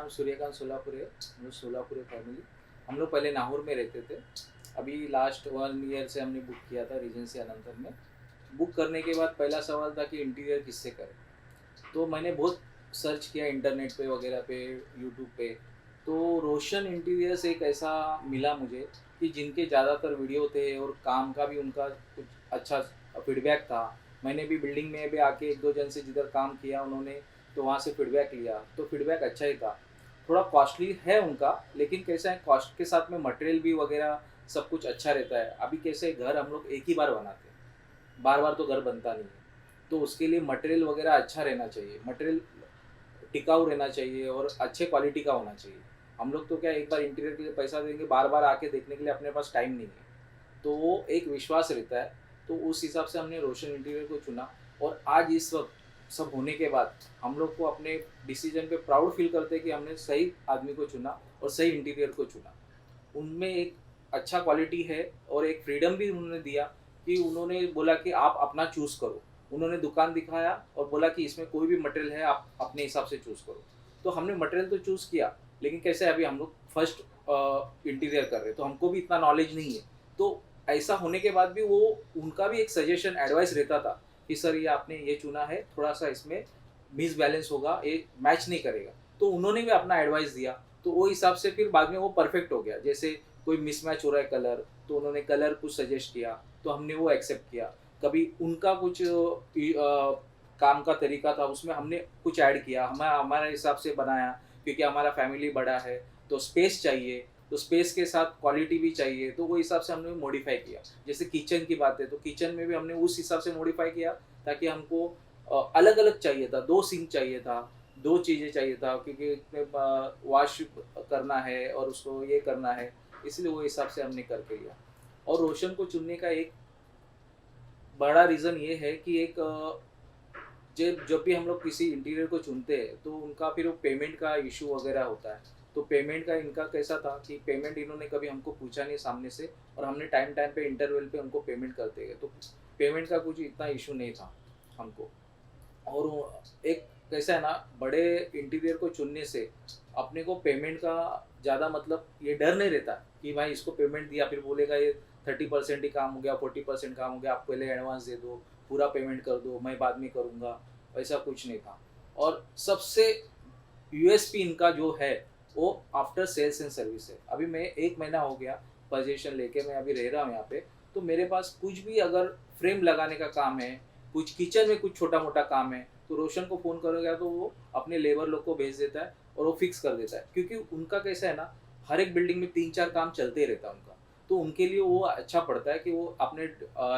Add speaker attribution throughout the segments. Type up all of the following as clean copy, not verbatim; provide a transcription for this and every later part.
Speaker 1: नाम सूर्यकांत सोलापुरे है। हम लोग सोलापुरे फैमिली। हम लोग पहले नाहौर में रहते थे। अभी लास्ट 1 ईयर से हमने बुक किया था रीजेंसी अनंतर में। बुक करने के बाद पहला सवाल था कि इंटीरियर किससे करें। तो मैंने बहुत सर्च किया इंटरनेट पे वगैरह पे, यूट्यूब पे। तो रोशन इंटीरियर्स एक ऐसा मिला मुझे कि जिनके ज़्यादातर वीडियो थे और काम का भी उनका कुछ अच्छा फीडबैक था। मैंने भी बिल्डिंग में भी आके एक दो जन से जिधर काम किया उन्होंने, तो वहाँ से फीडबैक लिया, तो फीडबैक अच्छा ही था। थोड़ा कॉस्टली है उनका, लेकिन कैसा है, कॉस्ट के साथ में मटेरियल भी वगैरह सब कुछ अच्छा रहता है। अभी कैसे घर हम लोग एक ही बार बनाते हैं, बार बार तो घर बनता नहीं है। तो उसके लिए मटेरियल वगैरह अच्छा रहना चाहिए, मटेरियल टिकाऊ रहना चाहिए और अच्छे क्वालिटी का होना चाहिए। हम लोग तो क्या एक बार इंटीरियर के लिए पैसा देंगे, बार बार आके देखने के लिए अपने पास टाइम नहीं है। तो वो एक विश्वास रहता है। तो उस हिसाब से हमने रोशन इंटीरियर को चुना। और आज इस वक्त सब होने के बाद हम लोग को अपने डिसीजन पे प्राउड फील करते हैं कि हमने सही आदमी को चुना और सही इंटीरियर को चुना। उनमें एक अच्छा क्वालिटी है और एक फ्रीडम भी उन्होंने दिया कि उन्होंने बोला कि आप अपना चूज़ करो। उन्होंने दुकान दिखाया और बोला कि इसमें कोई भी मटेरियल है, आप अपने हिसाब से चूज़ करो। तो हमने मटेरियल तो चूज़ किया, लेकिन कैसे अभी हम लोग फर्स्ट इंटीरियर कर रहे हैं, तो हमको भी इतना नॉलेज नहीं है। तो ऐसा होने के बाद भी वो उनका भी एक सजेशन एडवाइस रहता था कि सर ये आपने ये चुना है, थोड़ा सा इसमें मिस बैलेंस होगा, ये मैच नहीं करेगा। तो उन्होंने भी अपना एडवाइस दिया। तो वो हिसाब से फिर बाद में वो परफेक्ट हो गया। जैसे कोई मिसमैच हो रहा है कलर, तो उन्होंने कलर कुछ सजेस्ट किया, तो हमने वो एक्सेप्ट किया। कभी उनका कुछ काम का तरीका था, उसमें हमने कुछ ऐड किया, हमारे हिसाब से बनाया। क्योंकि हमारा फैमिली बड़ा है, तो स्पेस चाहिए, तो स्पेस के साथ क्वालिटी भी चाहिए, तो वो हिसाब से हमने मॉडिफाई किया। जैसे किचन की बात है, तो किचन में भी हमने उस हिसाब से मॉडिफाई किया ताकि हमको अलग अलग चाहिए था, 2 सिंक चाहिए था, 2 चीज़ें चाहिए था, क्योंकि वॉश करना है और उसको ये करना है, इसलिए वो हिसाब से हमने करके लिया। और रोशन को चुनने का एक बड़ा रीज़न ये है कि एक जब जब भी हम लोग किसी इंटीरियर को चुनते हैं, तो उनका फिर वो पेमेंट का इशू वगैरह होता है। तो पेमेंट का इनका कैसा था कि पेमेंट इन्होंने कभी हमको पूछा नहीं सामने से, और हमने टाइम टाइम पे इंटरवल पे उनको पेमेंट करते गए, तो पेमेंट का कुछ इतना इशू नहीं था हमको। और एक कैसा है ना, बड़े इंटीरियर को चुनने से अपने को पेमेंट का ज़्यादा मतलब ये डर नहीं रहता कि भाई इसको पेमेंट दिया फिर बोलेगा ये 30% ही काम हो गया, 40% काम हो गया, आप पहले एडवांस दे दो, पूरा पेमेंट कर दो, मैं बाद में करूँगा। वैसा कुछ नहीं था। और सबसे यूएसपी इनका जो है वो आफ्टर सेल्स एंड सर्विस है। अभी मैं 1 महीना हो गया पोजीशन लेके, मैं अभी रह रहा हूँ यहाँ पे। तो मेरे पास कुछ भी अगर फ्रेम लगाने का काम है, कुछ किचन में कुछ छोटा मोटा काम है, तो रोशन को फ़ोन करोगे तो वो अपने लेबर लोग को भेज देता है और वो फिक्स कर देता है। क्योंकि उनका कैसा है ना, हर एक बिल्डिंग में 3-4 काम चलते ही रहता है उनका। तो उनके लिए वो अच्छा पड़ता है कि वो अपने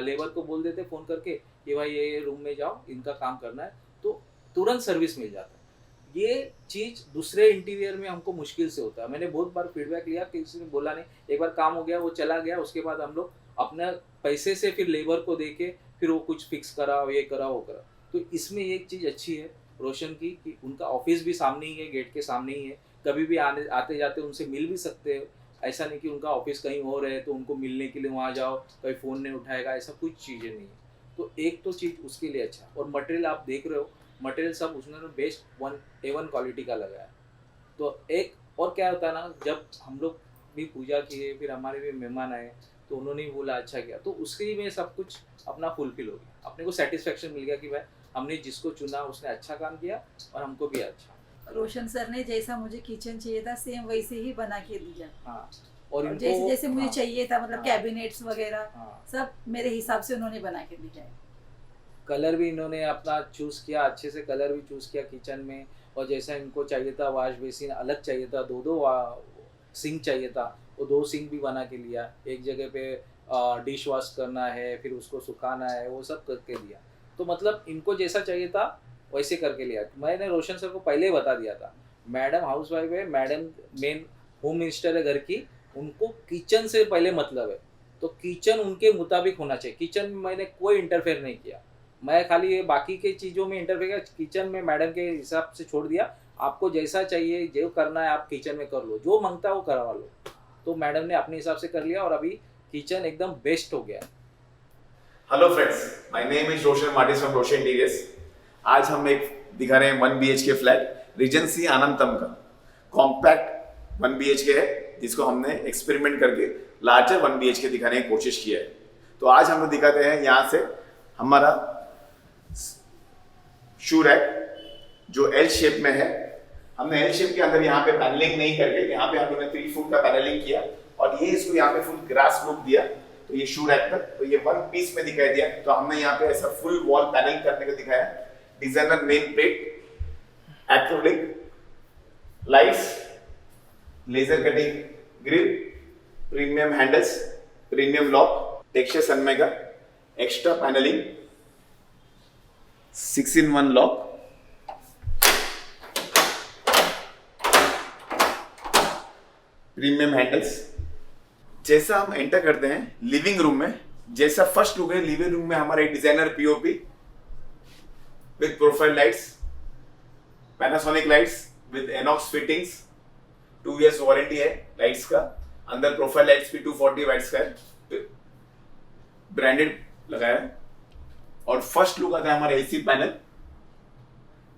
Speaker 1: लेबर को बोल देते फ़ोन करके कि भाई ये रूम में जाओ, इनका काम करना है, तो तुरंत सर्विस मिल जाता है। ये चीज़ दूसरे इंटीरियर में हमको मुश्किल से होता है। मैंने बहुत बार फीडबैक लिया, किसी ने बोला नहीं, एक बार काम हो गया वो चला गया, उसके बाद हम लोग अपना पैसे से फिर लेबर को दे के फिर वो कुछ फिक्स कराओ, ये कराओ, वो कराओ। तो इसमें एक चीज़ अच्छी है रोशन की कि उनका ऑफिस भी सामने ही है, गेट के सामने ही है। कभी भी आने आते जाते उनसे मिल भी सकते हो। ऐसा नहीं कि उनका ऑफिस कहीं और है तो उनको मिलने के लिए वहाँ जाओ, कोई फ़ोन नहीं उठाएगा, ऐसा कुछ चीज़ें नहीं है। तो एक तो चीज़ उसके लिए अच्छा। और मटेरियल आप देख रहे हो, मटेरियल सब उसने बेस्ट वन A1 क्वालिटी का लगाया। तो एक और क्या होता है ना, जब हम लोग भी पूजा किए, फिर हमारे भी मेहमान आए, तो उन्होंने भी बोला अच्छा किया, तो उसके लिए में सब कुछ अपना फुलफिल हो गया। अपने को सेटिस्फेक्शन मिल गया कि भाई हमने जिसको चुना उसने अच्छा काम किया और हमको भी अच्छा।
Speaker 2: रोशन सर ने जैसा मुझे किचन चाहिए था सेम वैसे ही बना के दिया।
Speaker 1: हाँ। और
Speaker 2: और
Speaker 1: इनको
Speaker 2: जैसे जैसे मुझे
Speaker 1: हाँ
Speaker 2: चाहिए था, मतलब
Speaker 1: हाँ
Speaker 2: कैबिनेट्स वगैरह
Speaker 1: हाँ,
Speaker 2: सब मेरे हिसाब से उन्होंने बना के दिया है।
Speaker 1: कलर भी इन्होंने अपना चूज़ किया, अच्छे से कलर भी चूज़ किया किचन में। और जैसा इनको चाहिए था, वॉश बेसिन अलग चाहिए था, 2-2 सिंक चाहिए था, वो 2 सिंक भी बना के लिया। एक जगह पे डिश वॉश करना है, फिर उसको सुखाना है, वो सब करके दिया। तो मतलब इनको जैसा चाहिए था वैसे करके लिया। मैंने रोशन सर को पहले ही बता दिया था, मैडम हाउसवाइफ है, मैडम मेन होम मिनिस्टर है घर की, उनको किचन से पहले मतलब है। तो किचन उनके मुताबिक होना चाहिए। किचन में मैंने कोई इंटरफेयर नहीं किया। मैं खाली ये बाकी के चीज़ों में इंटरफेयर किया, किचन में मैडम के हिसाब से छोड़ दिया। आपको जैसा चाहिए, जो करना है आप किचन में कर लो, जो मांगता है वो करवा लो। तो मैडम ने अपने हिसाब से कर लिया और अभी किचन एकदम बेस्ट हो गया।
Speaker 3: Hello friends, my name is Roshan Martin's from Roshan interiors. आज हम एक दिखा रहे हैं 1 BHK फ्लैट रीजेंसी आनंदम का। कॉम्पैक्ट 1 BHK है, जिसको हमने एक्सपेरिमेंट करके लार्जर 1 BHK दिखाने की कोशिश की है। तो आज हम लोग दिखाते हैं यहाँ से हमारा शू रैक जो एल शेप में है। हमने एल शेप के अंदर यहाँ पे पैनलिंग नहीं करके यहाँ पे हम लोगों ने 3 फुट का पैनलिंग किया और ये इसको यहाँ पे फुल ग्रास लुक दिया। तो ये शू रैक तक तो ये 1 पीस में दिखाई दिया। तो हमने यहाँ पे ऐसा फुल वॉल पैनलिंग करने को दिखाया। Designer main plate, acrylic lights, laser cutting grill, premium handles, premium lock, texture Sunmica, extra panelling, 6-in-1 lock, premium handles. जैसा हम एंटर करते हैं लिविंग रूम में, जैसा फर्स्ट लुक है लिविंग रूम में हमारा designer POP with profile lights, Panasonic lights with एनॉक्स फिटिंग्स, 2 years वारंटी है लाइट्स का। अंदर प्रोफाइल लाइट्स भी 240 वाट्स का है, ब्रांडेड लगाया है। और फर्स्ट लुक आता है हमारा एसी पैनल,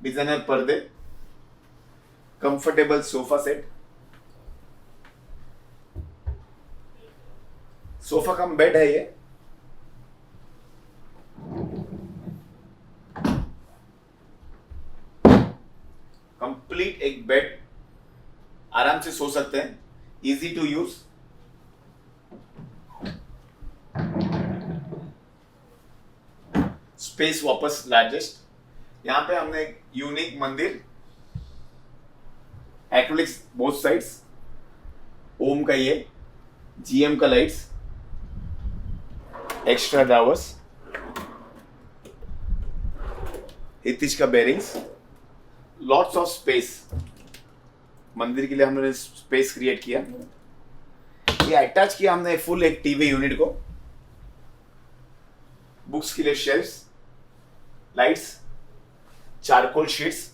Speaker 3: डिजाइनर पर्दे, comfortable sofa set, sofa cum bed है ये। कंप्लीट एक बेड, आराम से सो सकते हैं, इजी टू यूज। स्पेस वापस लार्जेस्ट। यहां पे हमने एक यूनिक मंदिर, एक्रिलिक्स बोथ साइड्स, ओम का ये, GM का लाइट्स, एक्स्ट्रा ड्रावर्स, हितिज का बेरिंग्स, लॉट्स ऑफ स्पेस। मंदिर के लिए हमने स्पेस क्रिएट किया। ये अटैच किया हमने फुल एक टीवी यूनिट को, बुक्स के लिए शेल्फ्स, लाइट्स, चारकोल शीट्स।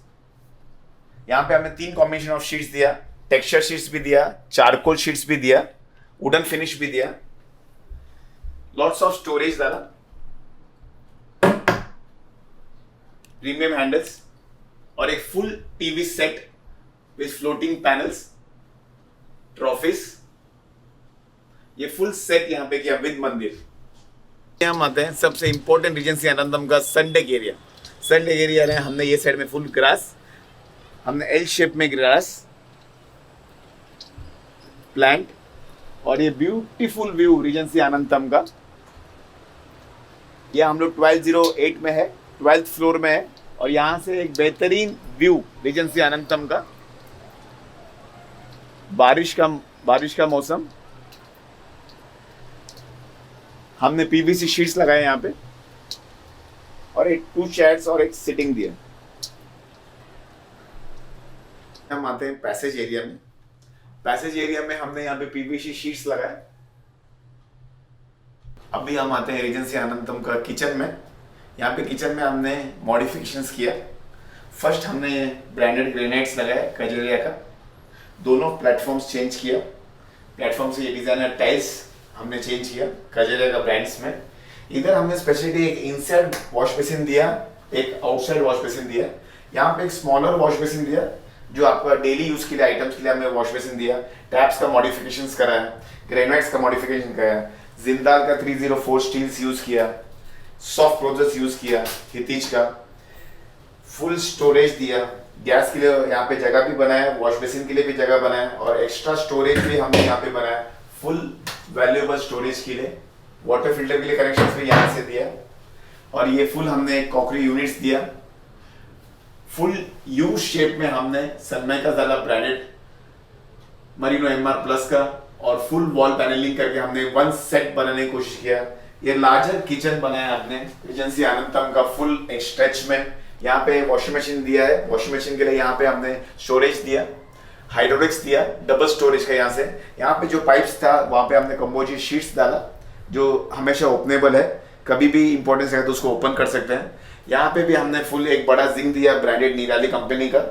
Speaker 3: यहां पे हमने 3 कॉम्बिनेशन ऑफ शीट्स दिया, टेक्सचर शीट्स भी दिया, चारकोल शीट्स भी दिया, वुडन फिनिश भी दिया, लॉट्स ऑफ स्टोरेज डाला, प्रीमियम हैंडल्स और एक full TV set with floating panels, trophies. ये फुल सेट यहाँ पे किया विद मंदिर। हम आते हैं सबसे इंपॉर्टेंट रीजेंसी आनंदम का सन डेक एरिया। सन डेक एरिया में हमने ये साइड में फुल ग्रास, हमने एल शेप में ग्रास प्लांट और ये ब्यूटीफुल व्यू रीजेंसी आनंदम का। ये हम लोग 1208 में है, 12th फ्लोर में है और यहाँ से एक बेहतरीन व्यू रीजेंसी आनंदम का। बारिश का मौसम, हमने पीवीसी शीट्स लगाए यहाँ पे और एक 2 चेयर्स और एक सिटिंग दिया। हम आते हैं पैसेज एरिया में। पैसेज एरिया में हमने यहाँ पे पीवीसी शीट्स लगाए। अभी हम आते हैं रीजेंसी आनंदम का किचन में। यहाँ पे किचन में हमने मॉडिफिकेशंस किया। फर्स्ट हमने ब्रांडेड ग्रेनाइट्स लगाए कजरिया का, दोनों प्लेटफॉर्म्स चेंज किया। प्लेटफॉर्म से ये डिजाइनर टाइल्स हमने चेंज किया कजरिया का ब्रांड्स में। इधर हमने स्पेशली एक इनसाइड वॉश बेसिन दिया, एक आउटसाइड वॉश बेसिन दिया। यहाँ पे एक स्मॉलर वॉश बेसिन दिया जो आपका डेली यूज के लिए आइटम्स के लिए हमने वॉश बेसिन दिया। टैप्स का मॉडिफिकेशंस कराया, ग्रेनाइट्स का मॉडिफिकेशन कराया, जिंदाल का 304 स्टील्स यूज किया, सॉफ्ट क्लोजर्स यूज किया, हितिज का फुल स्टोरेज दिया। गैस के लिए यहाँ पे जगह भी बनाया, वॉश बेसिन के लिए भी जगह बनाया और एक्स्ट्रा स्टोरेज भी हमने यहाँ पे बनाया फुल वैल्यूएबल स्टोरेज के लिए। वाटर फिल्टर के लिए कनेक्शंस भी यहाँ से दिया और ये फुल हमने कॉकरी यूनिट्स दिया। फुल यू शेप में हमने सनमाइका डाला ब्रांडेड मरीनो MR प्लस का और फुल वॉल पैनलिंग करके हमने 1 सेट बनाने की कोशिश किया। ये लार्जर किचन बनाया आपने रीजेंसी आनंदम का फुल एक स्ट्रेच में। यहाँ पे वॉशिंग मशीन दिया है, वॉशिंग मशीन के लिए यहाँ पे हमने स्टोरेज दिया, हाइड्रोलिक्स दिया डबल स्टोरेज का। यहाँ से यहाँ पे जो पाइप्स था वहाँ पे हमने कंपोजिट शीट्स डाला जो हमेशा ओपनेबल है, कभी भी इंपॉर्टेंस है तो उसको ओपन कर सकते हैं। यहाँ पे भी हमने फुल एक बड़ा जिंक दिया ब्रांडेड निराली कंपनी का।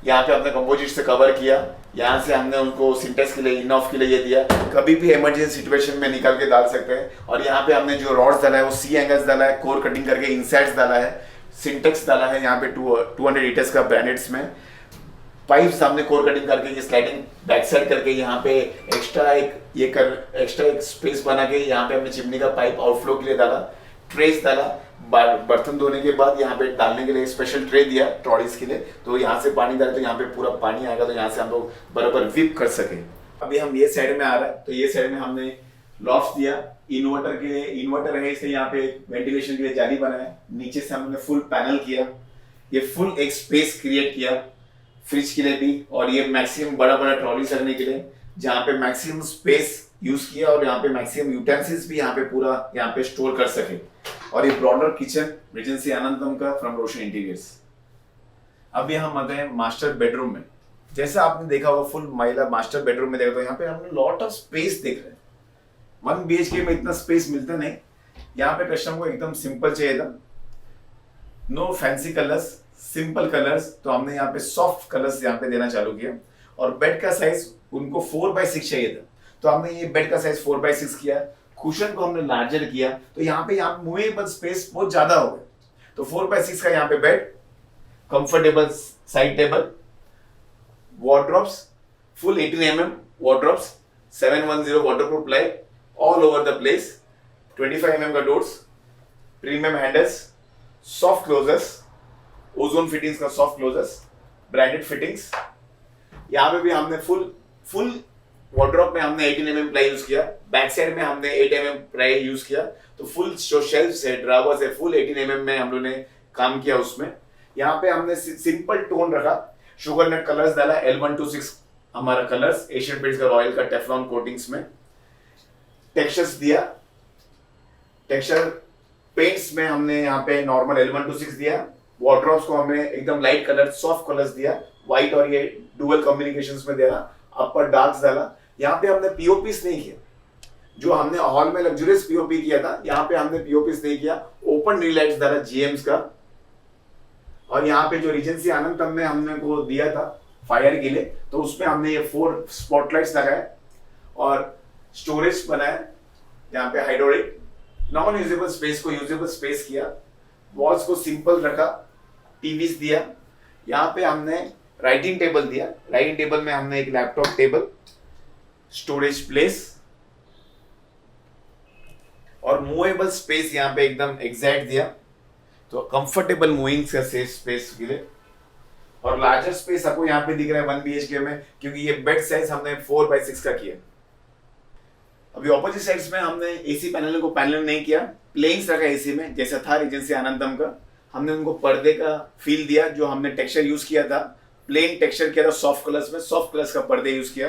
Speaker 3: यहाँ पे हमने कंपोजिट से कवर किया। यहाँ से हमने उनको सिंटेक्स के लिए इन ऑफ के लिए ये दिया, कभी भी इमरजेंसी सिचुएशन में निकाल के डाल सकते हैं। और यहाँ पे हमने जो रॉड्स डाला है वो सी एंगल्स डाला है, कोर कटिंग करके इनसाइड्स डाला है, सिंटेक्स डाला है यहाँ पे 200 लीटर्स का ब्रांडेड्स में। पाइप्स हमने कोर कटिंग करके ये स्लाइडिंग बैक साइड करके यहाँ पे एक्स्ट्रा एक स्पेस बना के यहाँ पे हमने चिमनी का पाइप आउटफ्लो के लिए डाला, ट्रेस डाला, बर्तन धोने के बाद यहाँ पे डालने के लिए स्पेशल ट्रे दिया ट्रॉलीज के लिए, तो यहाँ से पानी डाले तो यहाँ पे पूरा पानी आएगा, तो यहाँ से हम लोग बराबर विप कर सके। अभी हम ये साइड में आ रहा है, तो ये साइड में हमने लॉफ्ट दिया, इन्वर्टर है इसलिए यहाँ पे वेंटिलेशन के लिए जाली बनाया, नीचे से हमने फुल पैनल किया, ये फुल एक स्पेस क्रिएट किया फ्रिज के लिए भी, और ये मैक्सिमम बड़ा ट्रॉली रखने के लिए जहाँ पे मैक्सिमम स्पेस यूज किया, और यहाँ पे मैक्सिमम यूटेंसिल्स भी यहाँ पे पूरा यहाँ पे स्टोर कर सके। और ये ब्रॉडर किचन रीजेंसी आनंदम का फ्रॉम रोशन इंटीरियर्स। अभी हम आते हैं मास्टर बेडरूम में। जैसा आपने देखा होगा फुल महिला मास्टर बेडरूम में देखा, तो यहाँ पे हमने लॉट ऑफ स्पेस देख रहे हैं। 1 BHK में इतना स्पेस मिलता नहीं, यहाँ पे कस्टमर को एकदम सिंपल चाहिए था, no fancy colours, simple colours, तो हमने यहाँ पे सॉफ्ट कलर्स यहाँ पे देना चालू किया। और बेड का साइज उनको 4x6 चाहिए था, तो हमने ये बेड का साइज 4x6 किया, कुशन को हमने लार्जर किया, तो यहाँ पे मूवेबल स्पेस बहुत ज्यादा हो गया, तो 4x6 का यहाँ पे bed, comfortable side table, wardrobes, full 18 mm wardrobes, 710 waterproof ply all over the place, 25 mm का doors, premium handles, soft closures, ozone fittings का सॉफ्ट क्लोजर्स, ब्रांडेड फिटिंग्स। यहाँ पे भी हमने फुल वार्डरोब में हमने 18 mm प्लाई यूज किया, back side में हमने 8 mm प्लाई यूज किया, तो फुल जो शेल्फ्स है, ड्रावर्स है, फुल 18 mm में हम लोगों ने काम किया उसमें। यहाँ पे हमने सिंपल टोन रखा, शुगर नट कलर्स डाला, L126 हमारा कलर्स, एशियन पेंट्स का रॉयल का टेफ्लॉन कोटिंग्स में, टेक्सचर्स दिया, टेक्सचर पेंट्स में हमने यहाँ पे नॉर्मल L126 दिया, वार्डरोब्स को हमने एकदम लाइट कलर सॉफ्ट कलर्स दिया, व्हाइट और ये डुअल कम्युनिकेशंस में दिया, अपर डार्क्स डाला। यहाँ पे हमने पीओपीस नहीं किया, जो हमने हॉल में लग्जरियस पीओपी किया था, यहाँ पे हमने पीओपीस नहीं किया, ओपन रिलाइट्स डाला GMs का। और यहाँ पे जो रीजेंसी आनंदम में हमने को दिया था फायर के लिए, तो उसमें हमने ये 4 स्पॉटलाइट्स लगाए और स्टोरेज बनाया, यहाँ पे हाइड्रोलिक नॉन यूजेबल स्पेस को यूजेबल स्पेस किया, वॉल्स को सिंपल रखा, टीवीज दिया। यहाँ पे हमने राइटिंग टेबल दिया, राइटिंग टेबल में हमने एक लैपटॉप टेबल, स्टोरेज प्लेस और मूवेबल स्पेस यहाँ पे एकदम एग्जैक्ट दिया, तो कंफर्टेबल मूविंग का सेफ स्पेस के लिए। और लार्जर स्पेस आपको यहाँ पे दिख रहा है 1 BHK में, क्योंकि ये बेड साइज हमने 4x6 का किया। अभी ऑपोजिट साइड्स में हमने एसी पैनल को पैनल नहीं किया, प्लेन्स रखा एसी में जैसा था रीजेंसी आनंदम का। हमने उनको पर्दे का फील दिया, जो हमने टेक्सचर यूज किया था, प्लेन टेक्सचर किया था सॉफ्ट कलर्स में, सॉफ्ट कलर्स का पर्दे यूज किया।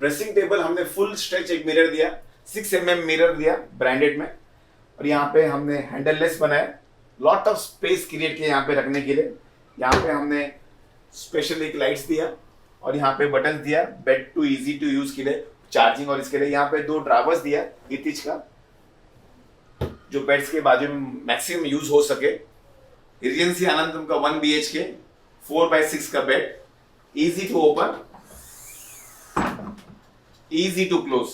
Speaker 3: ड्रेसिंग टेबल हमने फुल स्ट्रेच एक मिरर दिया, 6 mm मिरर दिया ब्रांडेड में, और यहाँ पे हमने हैंडललेस बनाया, लॉट ऑफ स्पेस क्रिएट किया यहाँ पे रखने के लिए। यहाँ पे हमने स्पेशल एक लाइट्स दिया और यहाँ पे बटन दिया, bed to easy to use के लिए, चार्जिंग और इसके लिए। यहाँ पे 2 ड्रावर्स दिया इतिज का, जो बेड्स के बाजू में मैक्सिमम यूज हो सके। रीजेंसी आनंदम का 1 BHK 4x6 का bed, easy to open, easy to close.